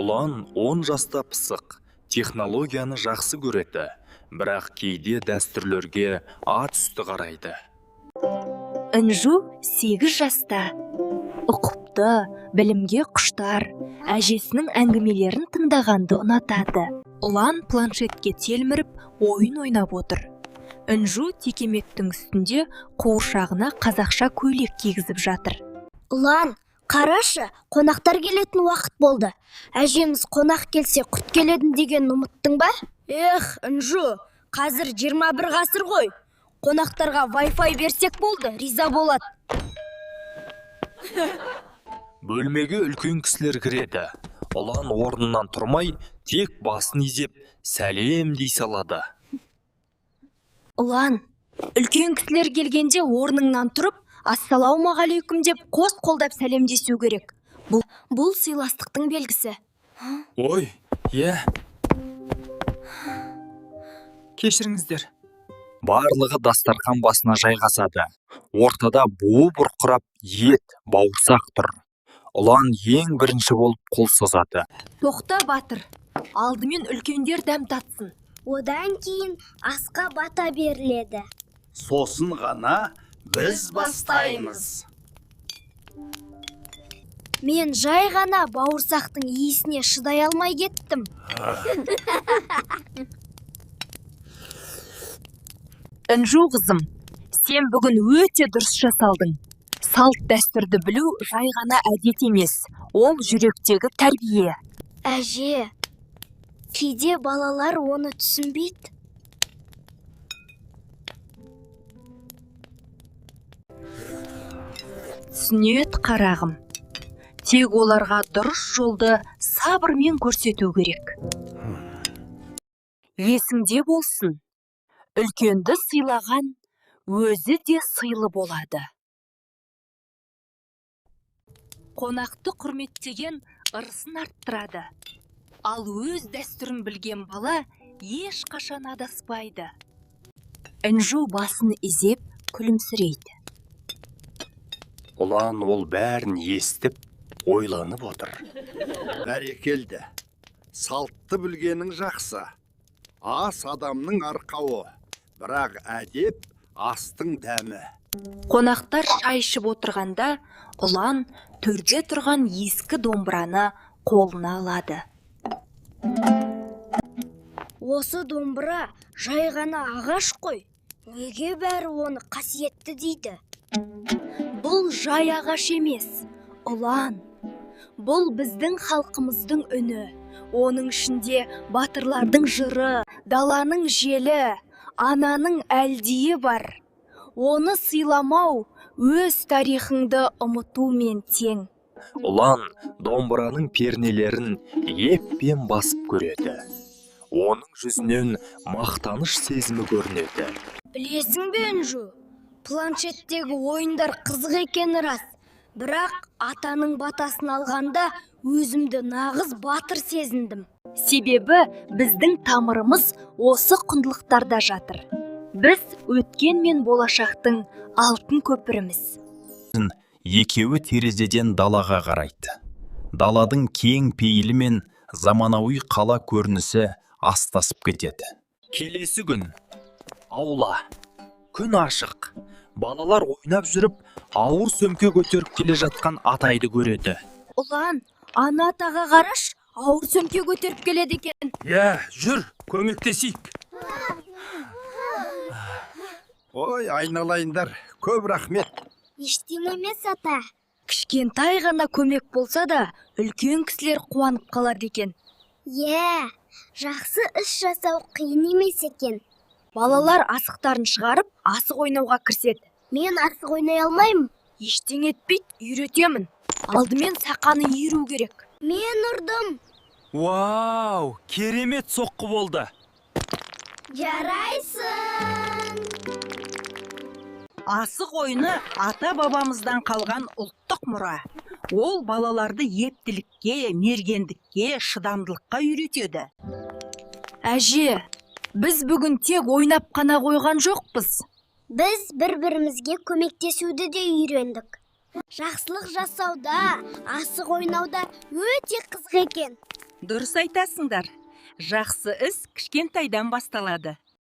Ұлан 10 жаста пысық, технологияны жақсы көреді, бірақ кейде дәстүрлерге ат үсті қарайды. Інжу 8 жаста. Ұқыпты, білімге құштар, әжесінің әңгімелерін тыңдағанды ұнатады. Ұлан планшетке телміріп, ойын ойнап отыр. Інжу текеметтің үстінде қуыршағына қазақша көйлек кигізіп жатыр. Ұлан, қарашы, қонақтар келетін уақыт болды. Әжеміз қонақ келсе құт келеді деген ұмыттың ба? Эх, Інжу, қазір 21 ғасыр ғой. Қонақтарға Wi-Fi берсек болды, риза болады. Бөлмеге үлкен кісілер кіреді. Ұлан орнынан тұрмай, тек басын изеп, сәлем дей салады. Ұлан, үлкен кісілер келгенде орныңнан тұрып, ассалаумағалейкум деп қос қолдап сәлемдесу керек. Бұл сыйластықтың белгісі. Ой, Кешіріңіздер. Барлығы дастархан басына жайғасады. Ортада буы бұрқырап, ет, бауырсақ тұр. Ұлан ең бірінші болып қол созады. Тоқта, Батыр. Алдымен үлкендер дәм татсын. Одан кейін асқа бата беріледі. Сосын ғана біз бастаймыз. Мен жай ғана бауырсақтың иісіне шыдай алмай кеттім. Інжу қызым, сен бүгін өте дұрыс жасалдың. Салт дәстүрді білу жай ғана әдет емес, ол жүректегі тәрбие. Әже, кейде балалар оны түсінбейді. Түсінет, қарағым. Тек оларға дұрыс жолды сабырмен көрсету керек. Есіңде болсын, үлкенді сыйлаған өзі де сыйлы болады. Қонақты құрметтеген ырысын арттырады. Ал өз дәстүрін білген бала ешқашан адаспайды. Інжу басын изеп күлімсірейді. Ұлан ол бәрін естіп, ойланып отыр. Бәрекелді. Салтты білгенің жақсы. Ас адамның арқауы, бірақ әдеп астың дәмі. Қонақтар шай ішіп отырғанда, Ұлан төрде тұрған ескі домбыраны қолына алады. Осы домбыра жай ғана ағаш қой. Неге бәрі оны қасиетті дейді? Бұл жай ағаш емес, Ұлан. Бұл біздің халқымыздың үні. Оның ішінде батырлардың жыры, даланың желі, ананың әлдиі бар. Оны сыйламау өз тарихыңды ұмытумен тең. Ұлан домбыраның пернелерін еппен басып көреді. Оның жүзінен мақтаныш сезімі көрінеді. Білесің бе, Інжу? Планшеттегі ойындар қызық екені рас. Бірақ атаның батасын алғанда өзімді нағыз батыр сезіндім. Себебі біздің тамырымыз осы құндылықтарда жатыр. Біз өткен мен болашақтың алтын көпіріміз. Екеуі терезеден далаға қарайды. Даладың кең пейілі мен заманауи қала көрінісі астасып кетеді. Келесі күн. Аула. Күн ашық. Балалар ойнап жүріп, ауыр сөмке көтеріп келе жатқан атайды көреді. Ұлан, ана атаға қараш, ауыр сөмке көтеріп келеді екен. Жүр, көмектесейік. Ой, айналайындар, көп рахмет. Ештеңе емес, ата. Кішкентай ғана көмек болса да, үлкен кісілер қуанып қалады екен. Жақсы іс жасау қиын емес екен. Балалар асықтарын шығарып, асық ойнауға кіріседі. Мен асық ойнай алмаймын. Ештеңе етпейді, үйретемін. Алдымен сақаны иіру керек. Мен ұрдым. Вау, керемет соққы болды. Жарайсың. Асық ойыны ата-бабамыздан қалған ұлттық мұра. Ол балаларды ептілікке, мергендікке, шыдамдылыққа үйретеді. Әже, біз бүгін тек ойнап қана қойған жоқпыз. Біз бір-бірімізге көмектесуді де үйрендік. Жақсылық жасауда, асық ойнауда өте қызық екен. Дұрыс айтасыңдар. Жақсы іс кішкентайдан басталады.